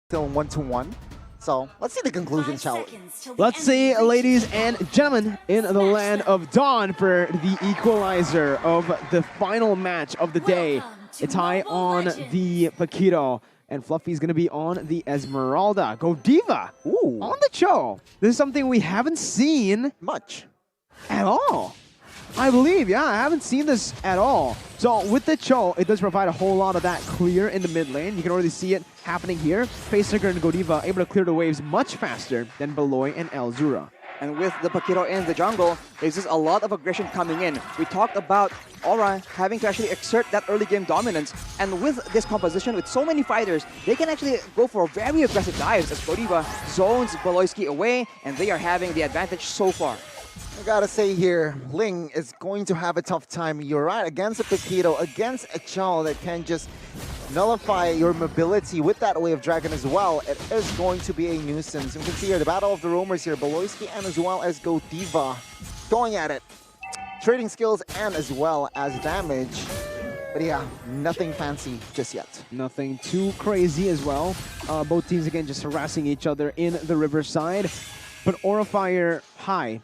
still 1-1. So let's see the conclusion, shall we? Let's see, ladies and gentlemen, in the land of Dawn for the equalizer of the final match of the day. It's high on the Paquito, and Fluffy's going to be on the Esmeralda. Godiva on the Cho. This is something we haven't seen Much. at all. I believe, yeah, I haven't seen this at all. So with the Cho, it does provide a whole lot of that clear in the mid lane. You can already see it happening here. Facehugger and Godiva able to clear the waves much faster than Beloy and Elzura. And with the Paquito in the jungle, there's just a lot of aggression coming in. We talked about Aura having to actually exert that early game dominance. And with this composition, with so many fighters, they can actually go for very aggressive dives as Godiva zones Beloyski away, and they are having the advantage so far. I gotta say here, Ling is going to have a tough time. You're right, against a Paquito, against a Chao that can just nullify your mobility with that Wave Dragon as well. It is going to be a nuisance. You can see here the battle of the roamers here, Beloyski and as well as Godiva going at it. Trading skills and as well as damage. But yeah, nothing fancy just yet. Nothing too crazy as well. Both teams again just harassing each other in the Riverside. But Aura Fire high.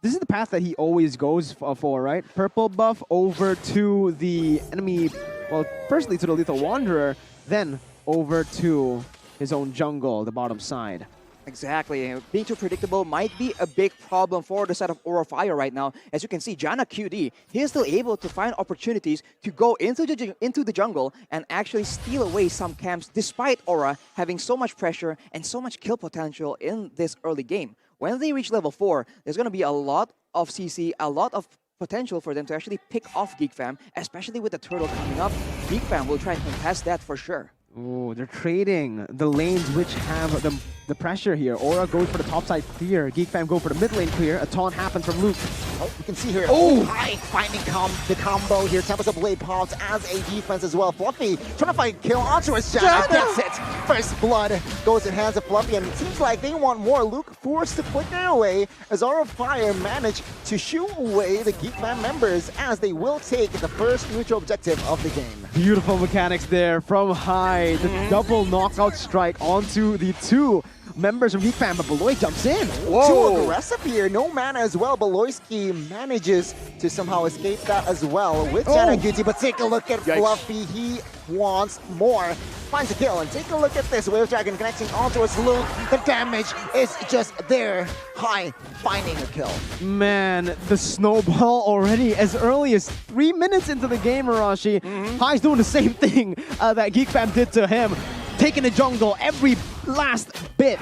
This is the path that he always goes for, right? Purple buff over to the enemy, well, firstly to the Lethal Wanderer, then over to his own jungle, the bottom side. Exactly. Being too predictable might be a big problem for the side of Aura Fire right now. As you can see, Janna QD, he is still able to find opportunities to go into the jungle and actually steal away some camps despite Aura having so much pressure and so much kill potential in this early game. When they reach level 4, there's going to be a lot of CC, a lot of potential for them to actually pick off GEEK Fam, especially with the turtle coming up. GEEK Fam will try and contest that for sure. Oh, they're trading the lanes which have the pressure here. Aura goes for the top side clear. GEEK Fam go for the mid lane clear. A taunt happens from Luke. Oh, you can see here. Oh, high finding the combo here. Tempest of Blade pops as a defense as well. Fluffy trying to find kill onto his Janna. That's it. First blood goes in hands of Fluffy, and it seems like they want more. Luke forced to flicker away as Aura Fire managed to shoo away the GEEK Fam members as they will take the first neutral objective of the game. Beautiful mechanics there from high. The double knockout strike onto the two members from GEEK Fam, but Beloy jumps in. Too aggressive here. No mana as well. Beloyski manages to somehow escape that as well with Janna QT, but take a look at Fluffy. He wants more. Finds a kill, and take a look at this Wave Dragon connecting onto his Luke. The damage is just there. High finding a kill. Man, the snowball already as early as 3 minutes into the game, Arashi. High's doing the same thing that GEEK Fam did to him. Taking the jungle every last bit.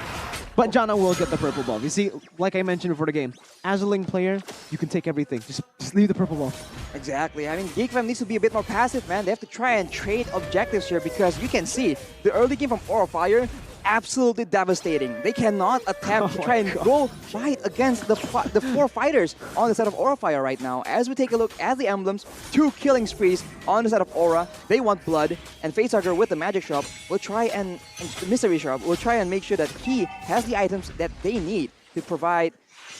But Janna will get the purple buff. You see, like I mentioned before the game, as a Ling player, you can take everything. Just leave the purple buff. Exactly. I mean, GEEK Fam needs to be a bit more passive, man. They have to try and trade objectives here because you can see the early game from Aura Fire, absolutely devastating. They cannot attempt to try and go right against the 4 fighters on the side of Aura Fire right now. As we take a look at the emblems, 2 killing sprees on the side of Aura. They want blood, and Facehugger with the magic shop will try and mystery shop will try and make sure that he has the items that they need to provide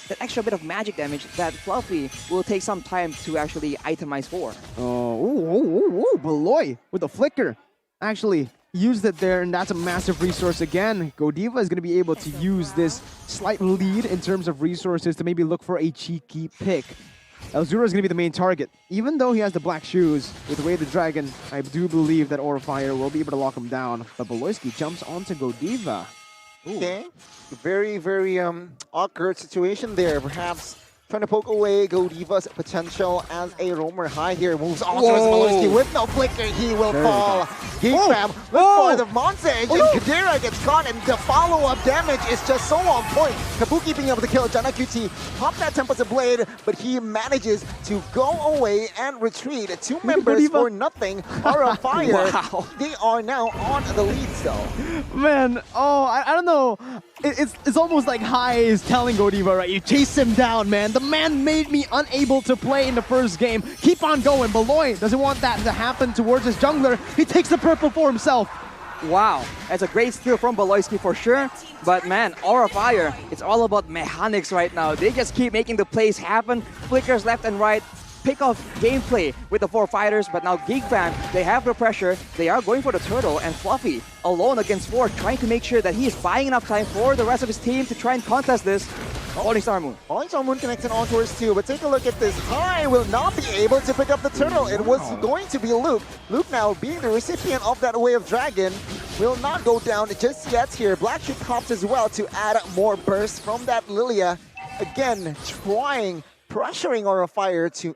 that extra bit of magic damage that Fluffy will take some time to actually itemize for. Oh, Beloy with the flicker. Actually used it there, and that's a massive resource again. Godiva is going to be able to use this slight lead in terms of resources to maybe look for a cheeky pick. Elzura is going to be the main target. Even though he has the black shoes with the Wave the Dragon, I do believe that Aura Fire will be able to lock him down. But Beloyski jumps onto Godiva. Okay, very, very awkward situation there. Perhaps trying to poke away Godiva's potential as a roamer. High here moves on to Beloyski with no flicker. He will fall. GEEK Fam look for the montage, and Kadira gets caught, and the follow-up damage is just so on point. Kabuki being able to kill Janna QT, pop that Tempest of Blade, but he manages to go away and retreat. 2 members for nothing. Aura Fire, they are now on the lead still. Man, I don't know. It's almost like High is telling Godiva, right? You chase him down, man. The man made me unable to play in the first game. Keep on going. Beloy doesn't want that to happen towards his jungler. He takes the purple for himself. Wow, that's a great steal from Beloyski for sure. But man, Aura Fire, it's all about mechanics right now. They just keep making the plays happen. Flickers left and right. pick-off gameplay with the 4 fighters, but now GEEK Fam, they have the pressure. They are going for the turtle, and Fluffy alone against 4, trying to make sure that he is buying enough time for the rest of his team to try and contest this. Falling Star Moon. Falling Star Moon connected on towards 2, but take a look at this. High will not be able to pick up the turtle. It was going to be Luke. Luke now being the recipient of that Way of Dragon will not go down just yet here. Black Sheep pops as well to add more burst from that Lilia. Again, pressuring Aura Fire to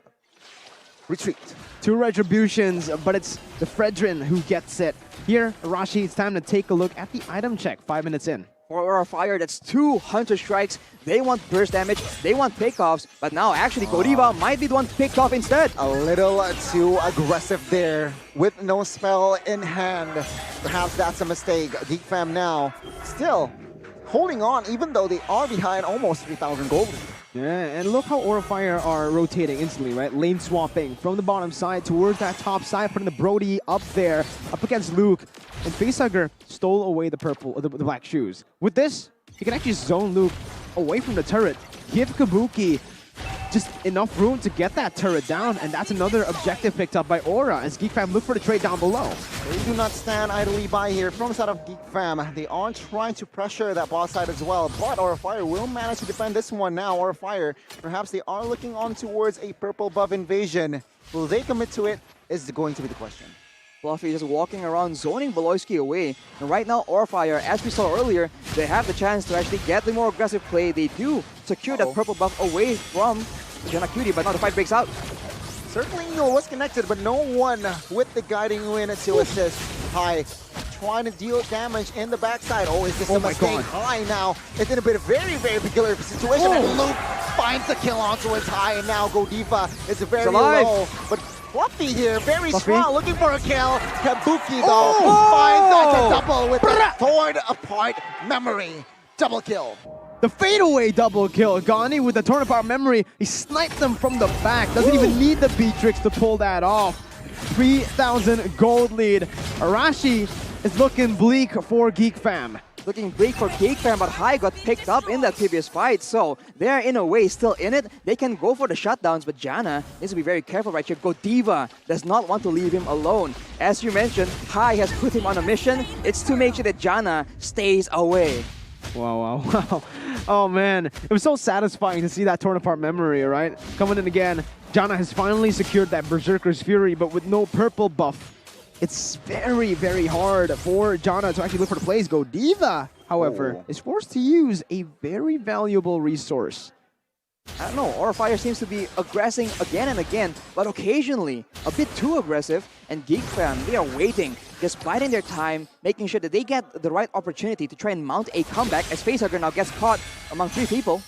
retreat. 2 retributions, but it's the Fredrin who gets it. Here, Arashi, it's time to take a look at the item check 5 minutes in. For Aura Fire, that's 2 Hunter Strikes. They want burst damage, they want pickoffs, but now actually Godiva might be the one picked off instead. A little too aggressive there with no spell in hand. Perhaps that's a mistake. GEEK Fam now still holding on even though they are behind almost 3,000 gold. Yeah, and look how Aura Fire are rotating instantly, right? Lane swapping from the bottom side towards that top side, putting the Brody up there, up against Luke. And Facehugger stole away the black shoes. With this, he can actually zone Luke away from the turret, give Kabuki just enough room to get that turret down, and that's another objective picked up by Aura as GEEK Fam look for the trade down below. They do not stand idly by here from the side of GEEK Fam. They are trying to pressure that boss side as well, but Aura Fire will manage to defend this one now. Aura Fire, perhaps they are looking on towards a purple buff invasion. Will they commit to it is going to be the question. Fluffy just walking around, zoning Beloyski away. And right now, Aura Fire, as we saw earlier, they have the chance to actually get the more aggressive play. They do secure that purple buff away from Jana Cutie, but now the fight breaks out. Certainly Yule was connected, but no one with the guiding win to assist. High trying to deal damage in the backside. Oh, is this a mistake? High now is in a bit of very peculiar situation, and Luke finds the kill onto his High, and now Godiva is very low. But Fluffy here, very strong, looking for a kill. Kabuki though finds that double with the torn apart memory. Double kill. The fadeaway double kill. Gani with the torn apart memory. He sniped them from the back. Doesn't even need the Beatrix to pull that off. 3,000 gold lead. Arashi is looking bleak for GEEK Fam. Looking bleak for GEEK Fam, but High got picked up in that previous fight, so they're in a way still in it. They can go for the shutdowns, but Jana needs to be very careful right here. Godiva does not want to leave him alone. As you mentioned, High has put him on a mission. It's to make sure that Jana stays away. Wow. Oh man, it was so satisfying to see that torn apart memory, right? Coming in again, Jana has finally secured that Berserker's Fury, but with no purple buff. It's very hard for Jana to actually look for the plays. Godiva, however, is forced to use a very valuable resource. I don't know, Aura Fire seems to be aggressing again and again, but occasionally a bit too aggressive, and GEEK Fam, they are waiting, just biding their time, making sure that they get the right opportunity to try and mount a comeback as Facehugger now gets caught among 3 people.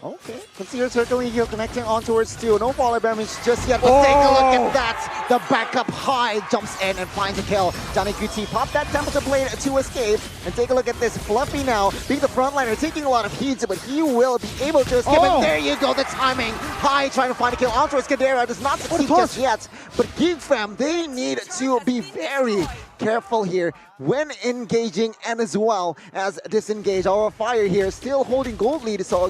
Okay, consider circling here, connecting on towards 2. No follow damage just yet, but take a look at that. The backup High jumps in and finds a kill. Johnny QT popped that Temperature Blade to escape. And take a look at this. Fluffy now being the frontliner, taking a lot of heat, but he will be able to escape. And there you go, the timing. High trying to find a kill on towards Kadera. Does not succeed just yet. But GEEK Fam, they need to be very careful here when engaging and as well as disengage. Aura Fire here still holding gold lead, so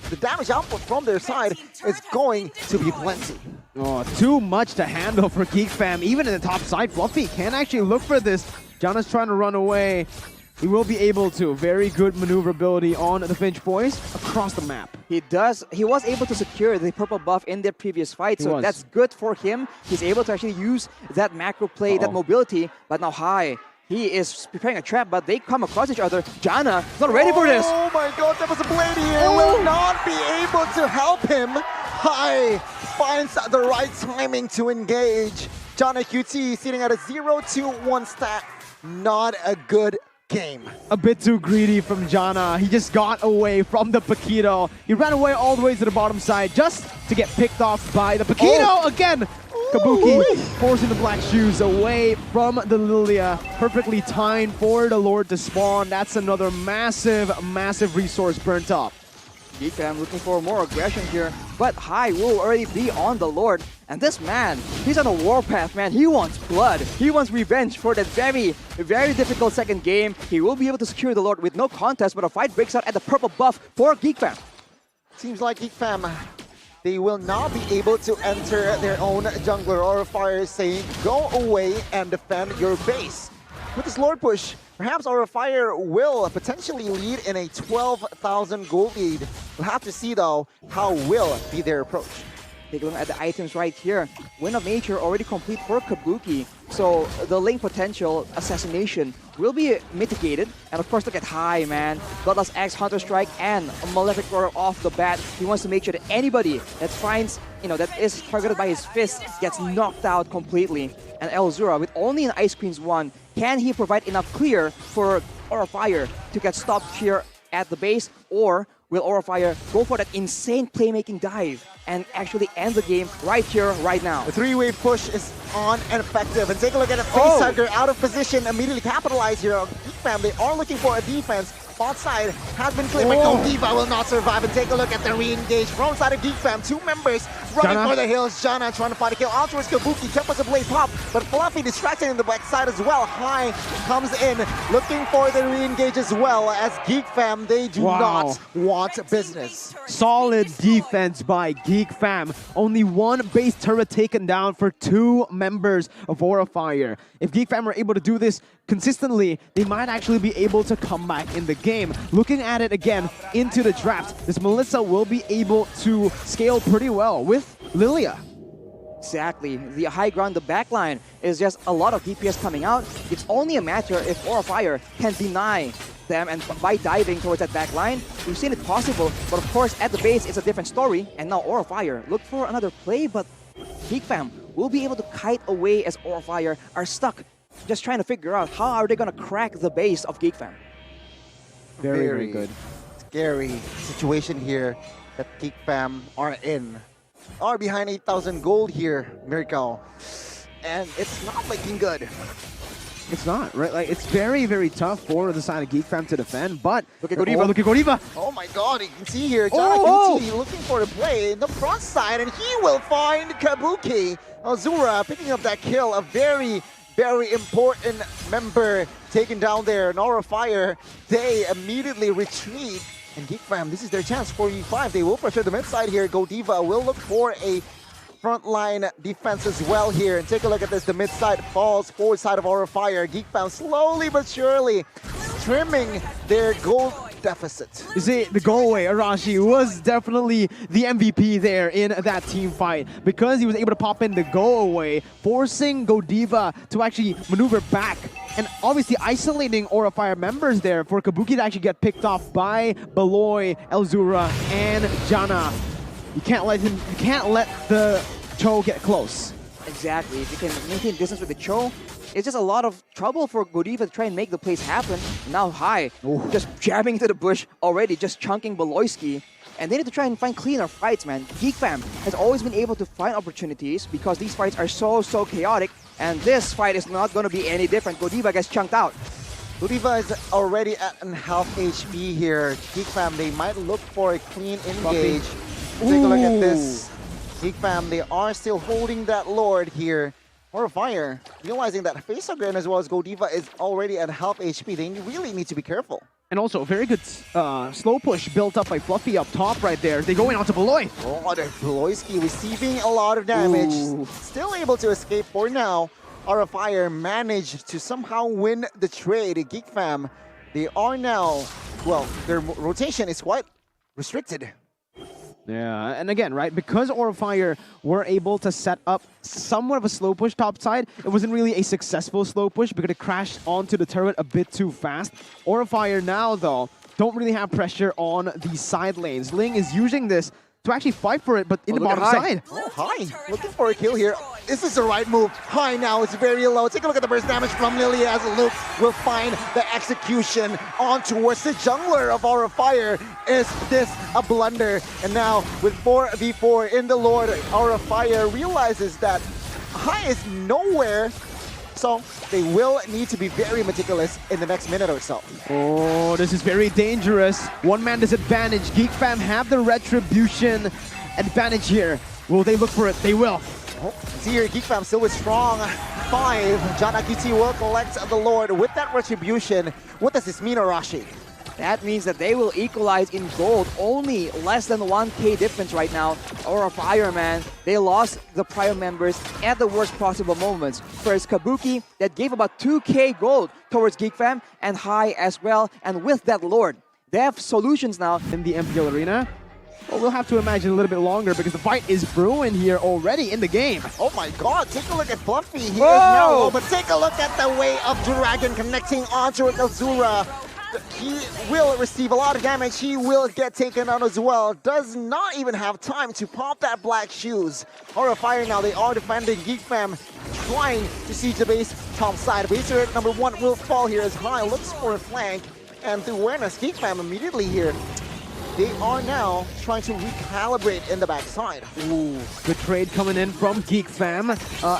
the damage output from their side is going to be plenty. Oh, too much to handle for GEEK Fam. Even in the top side, Fluffy can actually look for this. Jana's trying to run away. He will be able to. Very good maneuverability on the Finch boys across the map. He does. He was able to secure the purple buff in their previous fight, so that's good for him. He's able to actually use that macro play, that mobility, but now High. He is preparing a trap, but they come across each other. Jana is not ready for this. Oh my god, that was a blade here. Will not be able to help him. High finds the right timing to engage. Jana QT sitting at a 0-2-1 stat. Not a good game. A bit too greedy from Jana. He just got away from the Paquito. He ran away all the way to the bottom side just to get picked off by the Paquito again. Kabuki forcing the black shoes away from the Lilia. Perfectly timed for the Lord to spawn. That's another massive resource burnt up. GEEK Fam looking for more aggression here, but High will already be on the Lord. And this man, he's on a warpath, man. He wants blood. He wants revenge for that very difficult second game. He will be able to secure the Lord with no contest, but a fight breaks out at the purple buff for GEEK Fam. Seems like GEEK Fam, they will not be able to enter their own jungler. Aura Fire is saying, go away and defend your base. With this Lord push, perhaps Aura Fire will potentially lead in a 12,000 gold lead. We'll have to see though how will be their approach. Take a look at the items right here. Wind of Nature already complete for Kabuki. So the lane potential assassination will be mitigated. And of course, look at High, man. Bloodlust Axe, Hunter Strike, and a Malefic Roar off the bat. He wants to make sure that anybody that finds, that is targeted by his fist gets knocked out completely. And Elzura, with only an Ice Queen's 1, can he provide enough clear for Aura Fire to get stopped here at the base? Or will Aura Fire go for that insane playmaking dive and actually end the game right here, right now? The three-way push is on and effective. And take a look at a facehugger out of position, immediately capitalize here. GEEK Fam, they are looking for a defense. Bot side has been cleared, but Godiva will not survive. And take a look at the re-engage from side of GEEK Fam. Two members running for the hills. Jana trying to find a kill out towards Kabuki. Tempest of Blade pop, but Fluffy distracted in the back side as well. High comes in, looking for the re-engage as well, as GEEK Fam, they do not want business. Solid defense by GEEK Fam. Only one base turret taken down for two members of Aura Fire. If GEEK Fam are able to do this consistently, they might actually be able to come back in the game. Looking at it again into the draft, this Melissa will be able to scale pretty well with Lilia. Exactly. The high ground, the backline is just a lot of DPS coming out. It's only a matter if Aura Fire can deny them, and by diving towards that backline, we've seen it possible. But of course, at the base, it's a different story. And now Aura Fire look for another play, but GEEK Fam will be able to kite away as Aura Fire are stuck, just trying to figure out how are they going to crack the base of GEEK Fam. Very good. Scary situation here that GEEK Fam are in. Are behind 8,000 gold here, Miracle. And it's not looking good. It's not, right? Like, it's very, very tough for the side of GEEK Fam to defend, but Look at Godiva. look at Godiva. Oh my god, you can see here, Jana looking for a play in the front side, and he will find Kabuki. Azura picking up that kill, a very, very important member taken down there. And Aura Fire, they immediately retreat. And GEEK Fam, this is their chance for E5. They will pressure the mid side here. Godiva will look for a frontline defense as well here. And take a look at this. The mid side falls, forward side of Aura Fire. GEEK Fam slowly but surely trimming their gold deficit. You see, the go away, Arashi, was definitely the MVP there in that team fight because he was able to pop in the go away, forcing Godiva to actually maneuver back and obviously isolating Aura Fire members there for Kabuki to actually get picked off by Beloy, Elzura, and Jana. You can't let the Cho get close. Exactly. If you can maintain distance with the Cho, it's just a lot of trouble for Godiva to try and make the plays happen. Now High, just jabbing into the bush already, just chunking Beloyski. And they need to try and find cleaner fights, man. GEEK Fam has always been able to find opportunities because these fights are so chaotic. And this fight is not going to be any different. Godiva gets chunked out. Godiva is already at an half HP here. GEEK Fam, they might look for a clean engage. Take a look at this. GEEK Fam, they are still holding that Lord here. Aura Fire, realizing that Facehugger as well as Godiva is already at half HP, they really need to be careful. And also, a very good slow push built up by Fluffy up top right there. They go in onto Beloy. Oh, the Beloyski receiving a lot of damage. Still able to escape for now. Aura Fire managed to somehow win the trade. GEEK Fam, they are now, well, their rotation is quite restricted. Yeah, and again, right, because Aura Fire were able to set up somewhat of a slow push top side, it wasn't really a successful slow push because it crashed onto the turret a bit too fast. Aura Fire now, though, don't really have pressure on the side lanes. Ling is using this to actually fight for it, but in the bottom side. Oh, High looking for a kill here. This is the right move. High now is very low. Take a look at the burst damage from Lilia as Luke will find the execution on towards the jungler of Aura Fire. Is this a blunder? And now with 4v4 in the Lord, Aura Fire realizes that High is nowhere. So they will need to be very meticulous in the next minute or so. Oh, this is very dangerous. One man disadvantage. GEEK Fam have the retribution advantage here. Will they look for it? They will. Oh, see here, GEEK Fam still with strong 5. Jana QT will collect the Lord with that retribution. What does this mean, Arashi? That means that they will equalize in gold. Only less than 1k difference right now. Aura Fire, man, they lost the prior members at the worst possible moments. First Kabuki, that gave about 2k gold towards GEEK Fam, and High as well. And with that Lord, they have solutions now. In the MPL arena, well, we'll have to imagine a little bit longer because the fight is brewing here already in the game. Oh my god, take a look at Fluffy. He is Whoa! now low, but take a look at the way of Dragon connecting onto Elzura. He will receive a lot of damage. He will get taken out as well. Does not even have time to pop that black shoes. Aura Fire now, they are defending. GEEK Fam trying to siege the base top side. Base turret number 1 will fall here as High looks for a flank. And through awareness, GEEK Fam immediately here. They are now trying to recalibrate in the backside. Ooh, good trade coming in from GEEK Fam.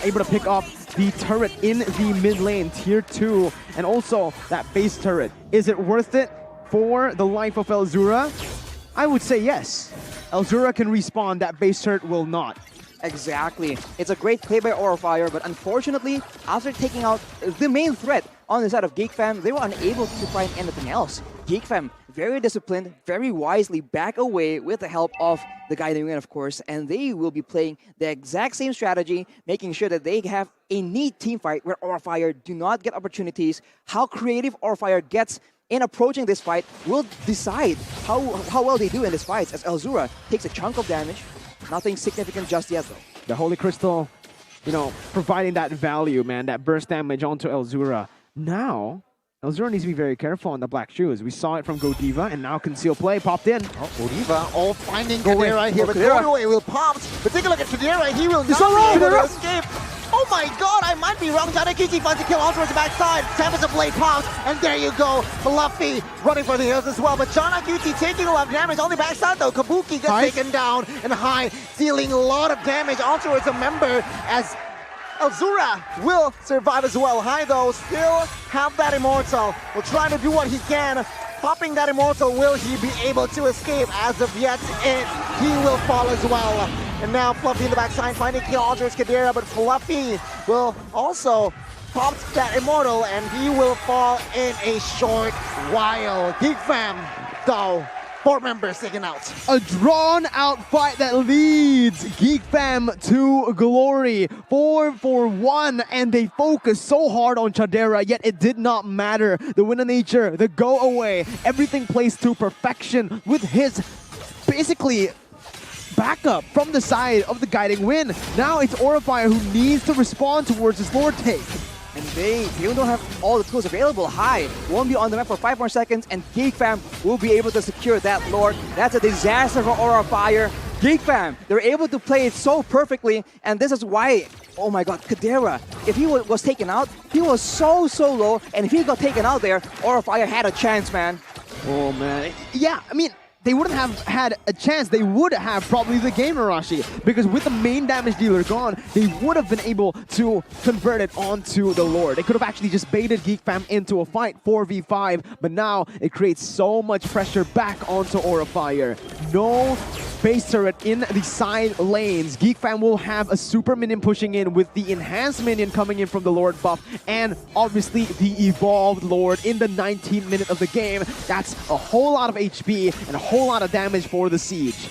Able to pick up the turret in the mid lane, tier 2, and also that base turret. Is it worth it for the life of Elzura? I would say yes. Elzura can respawn, that base turret will not. Exactly. It's a great play by Aura Fire, but unfortunately, after taking out the main threat on the side of GEEK Fam, they were unable to find anything else. GEEK Fam, very disciplined, very wisely back away with the help of the Guiding Wind, of course, and they will be playing the exact same strategy, making sure that they have a neat team fight where Aura Fire do not get opportunities. How creative Aura Fire gets in approaching this fight will decide how well they do in this fight, as Elzura takes a chunk of damage. Nothing significant just yet, though. The Holy Crystal, you know, providing that value, man, that burst damage onto Elzura. Now, Elzura needs to be very careful on the black shoes. We saw it from Godiva, and now Conceal Play popped in. Oh, Godiva all finding Go away. Kadira here, Go but Kadira. Go away will pop. But take a look at Kadira, he will not all be able Kadira. to escape. Oh my god, I might be wrong. Janakichi finds a kill on towards the backside. Tempest Blade pops, and there you go. Fluffy running for the hills as well. But Janakichi taking a lot of damage on the backside though. Kabuki gets taken down, and High dealing a lot of damage on towards a member as Elzura will survive as well. High though still have that Immortal. Will try to do what he can. Popping that Immortal, will he be able to escape? As of yet, he will fall as well. And now Fluffy in the backside finding kill on towards Kadira, but Fluffy will also pop that Immortal and he will fall in a short while. GEEK Fam, though, 4 members taken out. A drawn-out fight that leads GEEK Fam to glory. 4-1, and they focused so hard on Chadera, yet it did not matter. The Wind of Nature, the go away, everything plays to perfection with his basically backup from the side of the Guiding Wind. Now it's Aura Fire who needs to respond towards his Lord take. And they don't have all the tools available. High won't be on the map for 5 more seconds, and GEEK Fam will be able to secure that Lord. That's a disaster for Aura Fire. GEEK Fam, they're able to play it so perfectly, and this is why, oh my god, Kadera, if he was taken out, he was so low, and if he got taken out there, Aura Fire had a chance, man. Oh man, yeah, I mean, they wouldn't have had a chance. They would have probably the game, Arashi, because with the main damage dealer gone, they would have been able to convert it onto the Lord. They could have actually just baited GEEK Fam into a fight, 4v5, but now it creates so much pressure back onto Aura Fire. No base turret in the side lanes. GEEK Fam will have a super minion pushing in with the enhanced minion coming in from the Lord buff, and obviously the evolved Lord in the 19th minute of the game. That's a whole lot of HP and a whole lot of damage for the siege.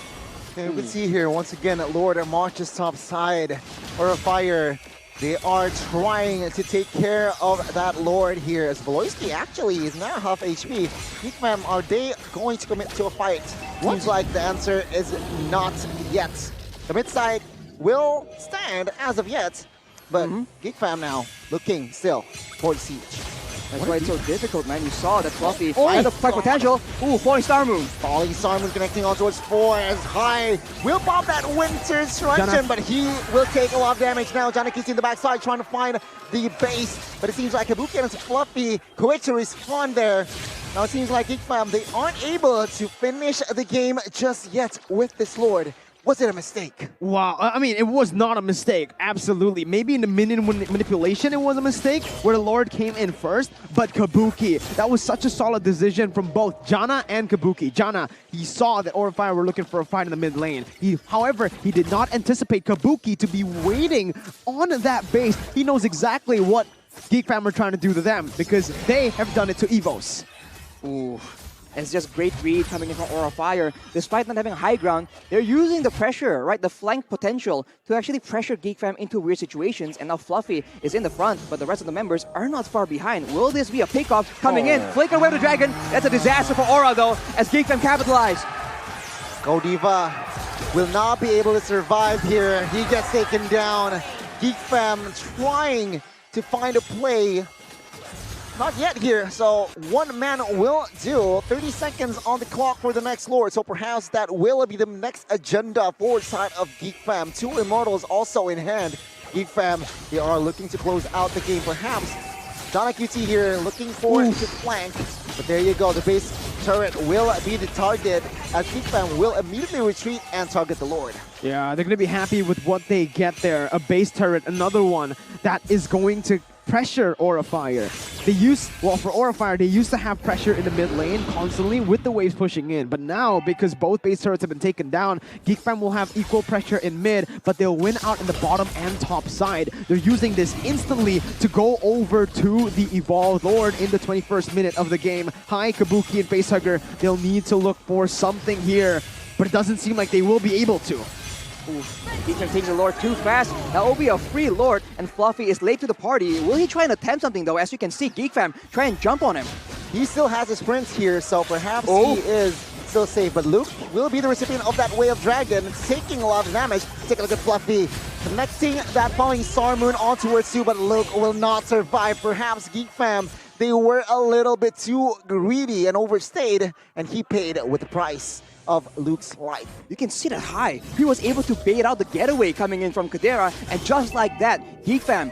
And we can see here once again that Lord marches top side. Aura Fire, they are trying to take care of that Lord here, as Voloisky actually is now half HP. GEEK Fam, are they going to commit to a fight? Seems like the answer is not yet. The mid side will stand as of yet, but GEEK Fam now looking still for the siege. That's why it's so difficult, man. You saw that Fluffy had the fight potential. Ooh, Falling Star Moon. Falling Star Moon connecting on towards 4 as High will pop that Winter's Truncheon, but he will take a lot of damage now. Janakichi in the backside trying to find the base, but it seems like Kabuki and Fluffy quick to respond there. Now it seems like GEEK Fam, they aren't able to finish the game just yet with this Lord. Was it a mistake? Wow, I mean, it was not a mistake, absolutely. Maybe in the minion manipulation it was a mistake, where the Lord came in first, but Kabuki, that was such a solid decision from both Janna and Kabuki. Janna, he saw that Aura Fire were looking for a fight in the mid lane. However, he did not anticipate Kabuki to be waiting on that base. He knows exactly what GEEK Fam are trying to do to them, because they have done it to Evos. Ooh. It's just great read coming in from Aura Fire. Despite not having high ground, they're using the pressure, right, the flank potential to actually pressure GEEK Fam into weird situations. And now Fluffy is in the front, but the rest of the members are not far behind. Will this be a pickoff coming in? Flicker away the Dragon. That's a disaster for Aura though, as GEEK Fam capitalize. Godiva will not be able to survive here. He gets taken down. GEEK Fam trying to find a play. Not yet here, so one man will do. 30 seconds on the clock for the next Lord, so perhaps that will be the next agenda forward side of GEEK Fam. 2 Immortals also in hand. GEEK Fam, they are looking to close out the game. Perhaps Donna QT here looking for to flank, but there you go. The base turret will be the target as GEEK Fam will immediately retreat and target the Lord. Yeah, they're going to be happy with what they get there. A base turret, another one that is going to pressure Aura Fire. They used, well, for Aura Fire, they used to have pressure in the mid lane constantly with the waves pushing in. But now, because both base turrets have been taken down, GEEK Fam will have equal pressure in mid, but they'll win out in the bottom and top side. They're using this instantly to go over to the Evolved Lord in the 21st minute of the game. Hi, Kabuki and Facehugger. They'll need to look for something here, but it doesn't seem like they will be able to. GEEK Fam takes the Lord too fast. That will be a free Lord, and Fluffy is late to the party. Will he try and attempt something though? As you can see, GEEK Fam try and jump on him. He still has his sprints here, so perhaps he is still safe. But Luke will be the recipient of that Way of Dragon, taking a lot of damage. Take a look at Fluffy, connecting that falling Star Moon onto Su, but Luke will not survive. Perhaps GEEK Fam, they were a little bit too greedy and overstayed, and he paid with the price of Luke's life. You can see that high. He was able to bait out the getaway coming in from Kadera, and just like that, GEEK Fam,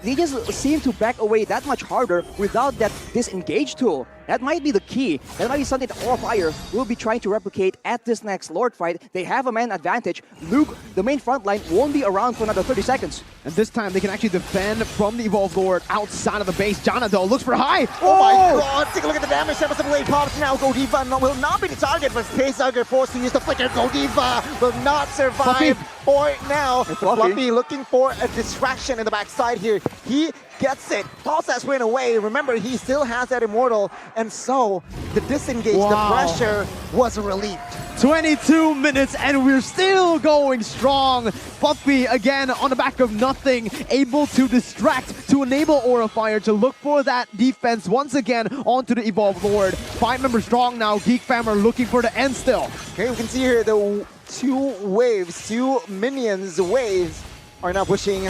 they just seem to back away that much harder without that disengage tool. That might be the key. That might be something that Aura Fire will be trying to replicate at this next Lord fight. They have a man advantage. Luke, the main front line, won't be around for another 30 seconds. And this time they can actually defend from the Evolved Lord outside of the base. Jana though looks for high. Oh my god, take a look at the damage. That was some blade pops now. Godiva will not be the target, but Facehugger forced to use the flicker. Godiva will not survive for now. Fluffy looking for a distraction in the backside here. He gets it. Toss that sprint away. Remember, he still has that Immortal, and so the disengage, the pressure was relieved. 22 minutes and we're still going strong. Fluffy again on the back of nothing, able to distract to enable Aura Fire to look for that defense once again onto the Evolved Lord. 5 members strong now. GEEK Fam are looking for the end still. Okay, we can see here the 2 minions waves are now pushing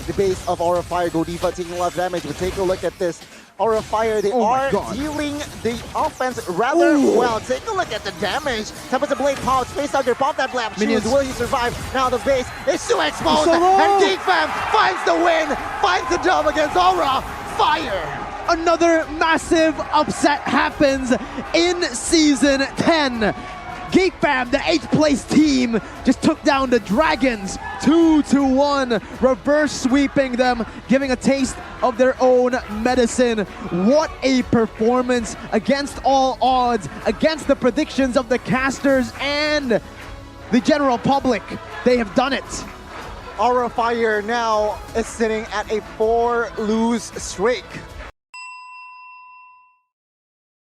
the base of Aura Fire. Godiva taking a lot of damage, but take a look at this. Aura Fire, they are dealing the offense rather well. Take a look at the damage. Tempest of Blade pops, Facehugger pop that blast. Will he survive? Now the base is too exposed, and GEEK Fam finds the win, finds the dub against Aura Fire. Another massive upset happens in Season 10. GEEK Fam, the 8th place team, just took down the Dragons 2-1, reverse sweeping them, giving a taste of their own medicine. What a performance against all odds, against the predictions of the casters and the general public. They have done it. Aura Fire now is sitting at a 4-lose streak.